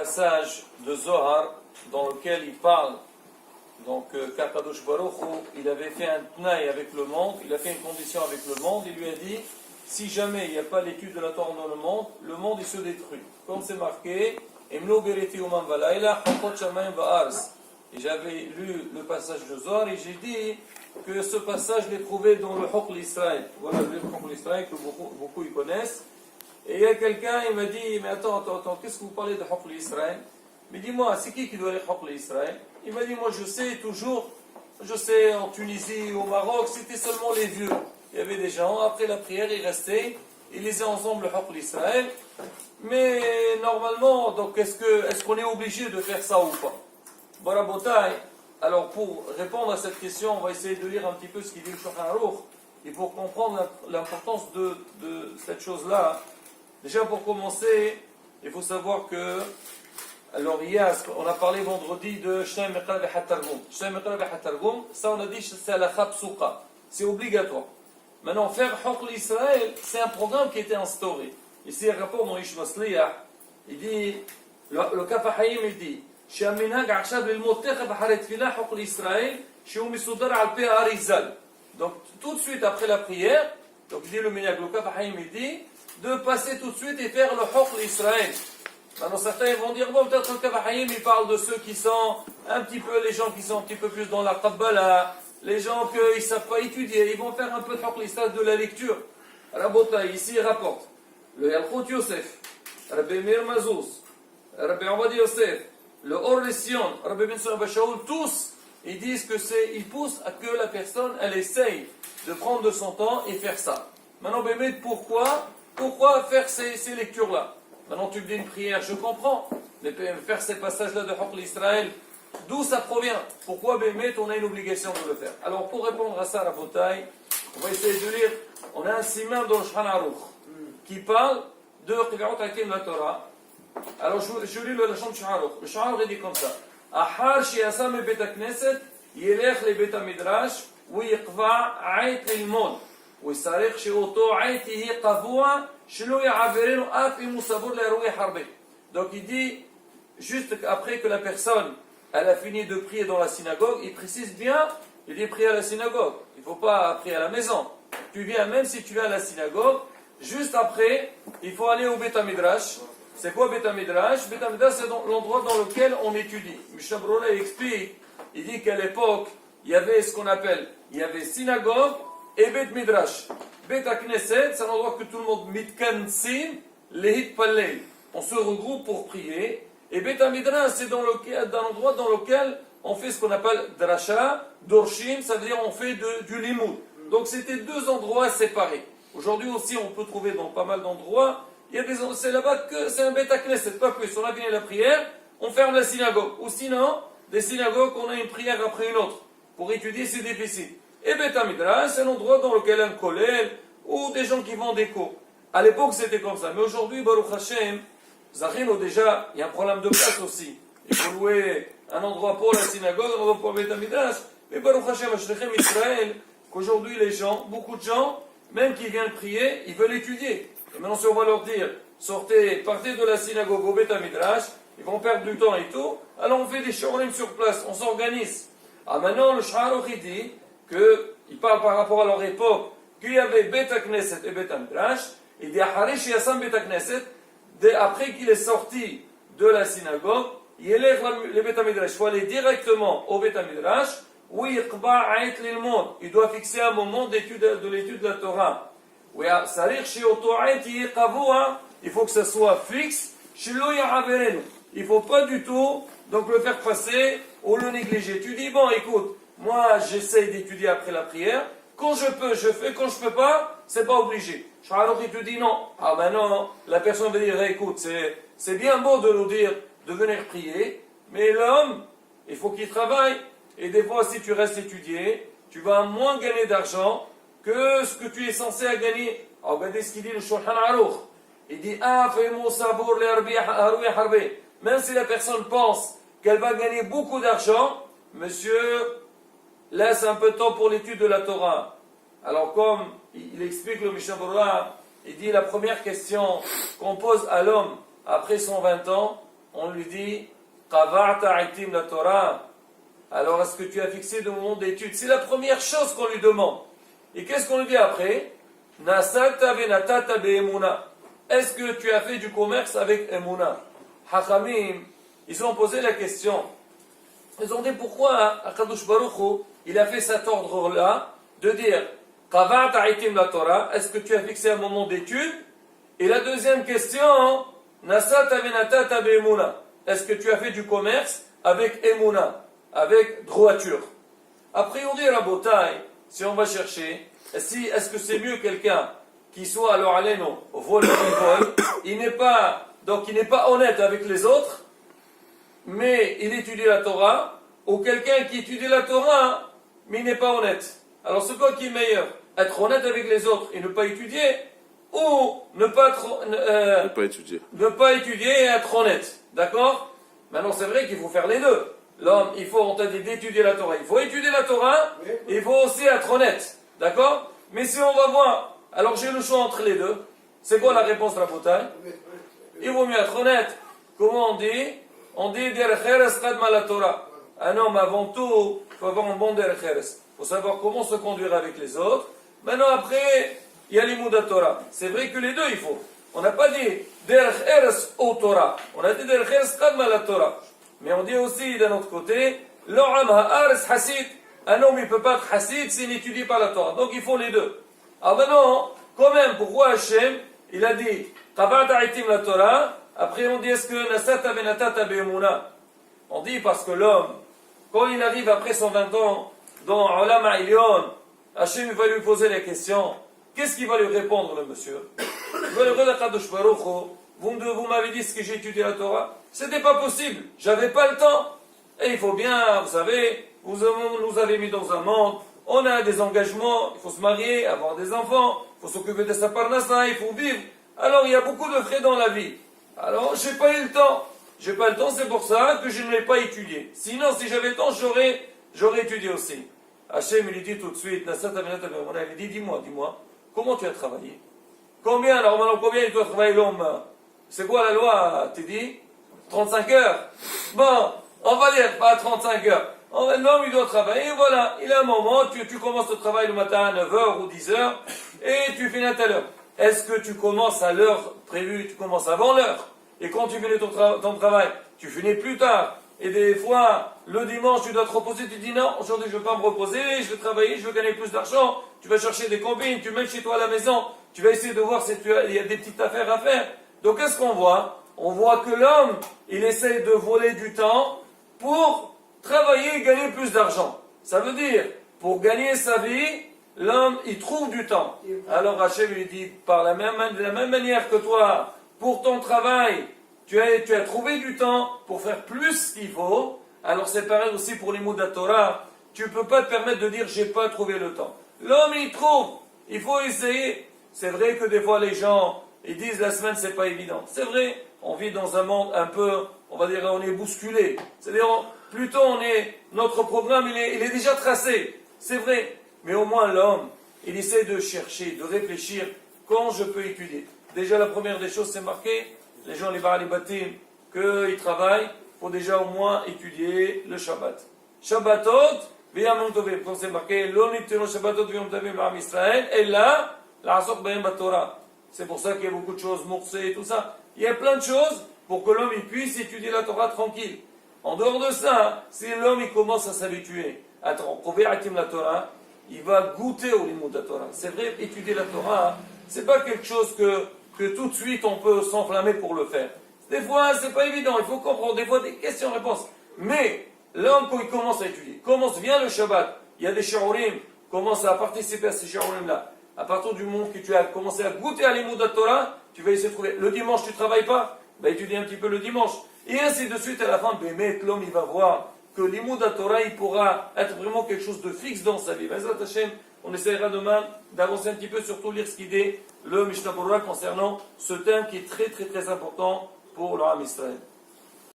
passage de Zohar dans lequel il parle donc qu'Akadosh Baruch Hu, il avait fait un tnaï avec le monde, il a fait une condition avec le monde, il lui a dit si jamais il n'y a pas l'étude de la Torah dans le monde il se détruit. Comme c'est marqué, Emlo bereti uman valayla, chokot shamayim va'ars. Et j'avais lu le passage de Zohar et j'ai dit que ce passage l'ai trouvé dans le Hokl Israël. Voilà le Hokl Israël que beaucoup y connaissent. Et il y a quelqu'un, il m'a dit, mais attends, qu'est-ce que vous parlez de Hokl Israël? Mais dis-moi, c'est qui doit aller Hokl Israël? Il m'a dit, moi je sais en Tunisie, au Maroc, c'était seulement les vieux. Il y avait des gens, après la prière, ils restaient, ils lisaient ensemble le Hokl Israël. Mais normalement, donc est-ce qu'on est obligé de faire ça ou pas? Voilà, Botaï. Alors pour répondre à cette question, on va essayer de lire un petit peu ce qu'il dit le Shulchan Aruch. Et pour comprendre l'importance de cette chose-là, déjà pour commencer, il faut savoir que, alors on a parlé vendredi de Shnei Meqra V'Hatargum. Shnei Meqra V'Hatargum, ça on a dit c'est à la Chapsuka. C'est obligatoire. Maintenant, faire Hokl Israël, c'est un programme qui a été instauré. Ici, un rapport dans Ish Masliyah, il dit, le Kaf HaHaim, il dit, שהמנהג עכשיו ללמוד תכף אחרי תפילה חוק לישראל שהוא מסודר על פי האריזל. Donc tout de suite après la prière, donc il dit le minhag, le Kaf HaHaim, il dit de passer tout de suite et faire le Hokl Israël. Maintenant certains vont dire bon peut-être le Kaf HaHaim il parle de ceux qui sont un petit peu, les gens qui sont un petit peu plus dans la Kabbalah, les gens qui ne savent pas étudier, ils vont faire un peu de Hokl Israël de la lecture. Rabota ici il rapporte le Yalchut Yosef, Rabbi Meir Mazouz, Rabbi Obadi Yosef, le Or Sion, Rabbi Ben Sura Bashaoul, tous, ils disent que ils poussent à que la personne, elle essaye de prendre de son temps et faire ça. Maintenant, Bémet, pourquoi faire ces lectures-là? Maintenant, tu me dis une prière, je comprends, mais faire ces passages-là de Hokl Israël, d'où ça provient? Pourquoi Bémet, on a une obligation de le faire? Alors, pour répondre à ça, la bataille, on va essayer de lire, on a un siman dans le Shulchan Aruch, qui parle de Qiv'ut Hakim la Torah. Alors je lis le Lachon de Shulchan Aruch. Le Shulchan Aruch dit comme ça. Ahar shi'asa me bet ha-knesset yelech le bet ha-midrash ויקבע עת ללמוד וצריך שאותו עת יהיה קבוע שלא יעברנו אף אם הוא סבור להרוויח הרבה. Donc il dit juste après que la personne elle a fini de prier dans la synagogue, il précise bien, il dit prier à la synagogue. Il ne faut pas prier à la maison. Tu viens, même si tu viens à la synagogue, juste après, il faut aller au Bet HaMidrash. C'est quoi Bet HaMidrash? Bet HaMidrash, c'est l'endroit dans lequel on étudie. Mishnah Brura explique, il dit qu'à l'époque, il y avait ce qu'on appelle, il y avait synagogue et Bet Midrash. Bet HaKnesset, c'est un endroit que tout le monde mitkansim, lehit pallel. On se regroupe pour prier. Et Bet HaMidrash, c'est dans un endroit dans lequel on fait ce qu'on appelle drasha, dorshim, ça veut dire on fait du limoud. Donc c'était deux endroits séparés. Aujourd'hui aussi, on peut trouver dans pas mal d'endroits, il y a c'est là-bas que c'est un Bet HaKnesset, pas plus. On a fini la prière, on ferme la synagogue. Ou sinon, des synagogues, on a une prière après une autre. Pour étudier, c'est difficile. Et Bet HaMidrash, c'est un endroit dans lequel un kollel ou des gens qui vendent des cours. À l'époque, c'était comme ça. Mais aujourd'hui, Baruch Hashem, Zachino, déjà, il y a un problème de place aussi. Il faut louer un endroit pour la synagogue, un endroit pour Bet HaMidrash. Mais Baruch Hashem, Ashrechem Israël, qu'aujourd'hui, les gens, beaucoup de gens, même qui viennent prier, ils veulent étudier. Et maintenant, si on va leur dire, partez de la synagogue au Bet HaMidrash, ils vont perdre du temps et tout, alors on fait des shorim sur place, on s'organise. Ah, maintenant, le Shulchan Aruch dit qu'il parle par rapport à leur époque, qu'il y avait Bet HaKnesset et Bet HaMidrash, et dit Aharish Yassam Bet HaKnesset, après qu'il est sorti de la synagogue, il élève le Bet HaMidrash, il faut aller directement au Bet HaMidrash, où il doit fixer un moment de l'étude de la Torah. Il faut que ça soit fixe. Il ne faut pas du tout donc le faire passer ou le négliger. Tu dis, bon écoute, moi j'essaie d'étudier après la prière. Quand je peux, je fais. Quand je ne peux pas, c'est pas obligé. Alors il te dit non. Ah ben non, la personne va dire, écoute, c'est bien beau de nous dire de venir prier, mais l'homme, il faut qu'il travaille. Et des fois, si tu restes étudier, tu vas moins gagner d'argent que ce que tu es censé à gagner. Alors, regardez ce qu'il dit le Shulchan Aruch. Il dit, même si la personne pense qu'elle va gagner beaucoup d'argent, monsieur, laisse un peu de temps pour l'étude de la Torah. Alors, comme il explique le Mishnah Brura, il dit la première question qu'on pose à l'homme après 120 ans, on lui dit Qava'ta itim la Torah. Alors, est-ce que tu as fixé de moment d'études? C'est la première chose qu'on lui demande. Et qu'est-ce qu'on lui dit après? Nasata venatata be'emuna. Est-ce que tu as fait du commerce avec Emuna? Hachamim, ils ont posé la question. Ils ont dit pourquoi Akadosh Baruch Hu, il a fait cet ordre-là de dire Qava'ta itim la Torah. Est-ce que tu as fixé un moment d'études? Et la deuxième question, Nasata venatata be'emuna. Est-ce que tu as fait du commerce avec Emuna, avec droiture? A priori, Rabotai, si on va chercher, est-ce que c'est mieux quelqu'un qui soit, alors allez-nous, vol, il n'est pas honnête avec les autres, mais il étudie la Torah, ou quelqu'un qui étudie la Torah, mais il n'est pas honnête? Alors c'est quoi qui est meilleur? Être honnête avec les autres et ne pas étudier, ou ne pas étudier et être honnête? D'accord? Maintenant, c'est vrai qu'il faut faire les deux. L'homme, on t'a dit d'étudier la Torah. Il faut étudier la Torah, et il faut aussi être honnête. D'accord? Mais si on va voir, alors j'ai le choix entre les deux. C'est quoi la réponse de la bouteille? Il vaut mieux être honnête. Comment on dit? On dit derech qadma la Torah. Un homme, avant tout, il faut avoir un bon derech. Il faut savoir comment se conduire avec les autres. Maintenant, après, il y a l'imoud Torah. C'est vrai que les deux, il faut. On n'a pas dit derech eres au Torah. On a dit derech eres qadma la Torah. Mais on dit aussi d'un autre côté, l'oram ha'ares hasid. Un homme, il ne peut pas être hasid s'il n'étudie pas la Torah. Donc il faut les deux. Alors maintenant, quand même, pourquoi Hachem, il a dit Qava'ta itim la Torah? Après on dit est-ce que Nasata venatata be'emuna? On dit parce que l'homme, quand il arrive après 120 ans dans Olam Ha'ilyon, Hachem va lui poser la question. Qu'est-ce qu'il va lui répondre, le monsieur? Il va lui dire Kadosh Baruch Hu, vous m'avez dit ce que j'ai étudié la Torah? C'était pas possible, j'avais pas le temps. Et il faut bien, vous savez, vous nous avez mis dans un monde, on a des engagements, il faut se marier, avoir des enfants, il faut s'occuper de sa parnassa, il faut vivre. Alors il y a beaucoup de frais dans la vie. Alors j'ai pas eu le temps. J'ai pas le temps, c'est pour ça que je ne l'ai pas étudié. Sinon, si j'avais le temps, j'aurais étudié aussi. Hachem, il lui dit tout de suite, il dit, dis-moi, comment tu as travaillé? Combien il doit travailler l'homme? C'est quoi la loi? Tu dis 35 heures. Bon, on va dire pas 35 heures. L'homme, il doit travailler, voilà. Il a un moment, tu commences le travail le matin à 9h ou 10h, et tu finis à telle heure. Est-ce que tu commences à l'heure prévue, tu commences avant l'heure? Et quand tu finis ton travail, tu finis plus tard. Et des fois, le dimanche, tu dois te reposer, tu dis non, aujourd'hui je ne vais pas me reposer, je vais travailler, je veux gagner plus d'argent. Tu vas chercher des combines, tu mets chez toi à la maison, tu vas essayer de voir si il y a des petites affaires à faire. Donc qu'est-ce qu'on voit? On voit que l'homme, il essaie de voler du temps pour travailler et gagner plus d'argent. Ça veut dire, pour gagner sa vie, l'homme, il trouve du temps. Alors Hachem lui dit, de la même manière que toi, pour ton travail, tu as trouvé du temps pour faire plus qu'il faut. Alors c'est pareil aussi pour les mots de la Torah. Tu ne peux pas te permettre de dire, j'ai pas trouvé le temps. L'homme, il trouve. Il faut essayer. C'est vrai que des fois, les gens, ils disent, la semaine, c'est pas évident. C'est vrai, on vit dans un monde un peu, on va dire, on est bousculé. C'est-à-dire, plutôt, notre programme, il est déjà tracé. C'est vrai. Mais au moins, l'homme, il essaie de chercher, de réfléchir, quand je peux étudier. Déjà, la première des choses, c'est marqué, les gens, les barabatim, qu'ils travaillent, pour déjà au moins étudier le Shabbat. Shabbatot, v'yamim tovim. Quand c'est marqué, lo nitenu Shabbatot v'yamim tovim ba'am Israël, et là, l'asok b'hem b'Torah. C'est pour ça qu'il y a beaucoup de choses, moursées et tout ça. Il y a plein de choses pour que l'homme il puisse étudier la Torah tranquille. En dehors de ça, si l'homme il commence à s'habituer à trouver la Torah, il va goûter au limud de la Torah. C'est vrai, étudier la Torah, c'est pas quelque chose que tout de suite on peut s'enflammer pour le faire. Des fois, c'est pas évident, il faut comprendre, des fois des questions-réponses. Mais, l'homme, quand il commence à étudier, vient le Shabbat, il y a des shiurim, commence à participer à ces shiurim-là. À partir du moment que tu as commencé à goûter à l'imoud de Torah, tu vas essayer de trouver. Le dimanche, tu ne travailles pas, étudie un petit peu le dimanche. Et ainsi de suite, à la fin, l'homme, il va voir que l'imoud de Torah, il pourra être vraiment quelque chose de fixe dans sa vie. Bezrat Hashem, on essaiera demain d'avancer un petit peu, surtout lire ce qu'il dit, le Mishnah Berurah concernant ce thème qui est très très très important pour le Ham Israël.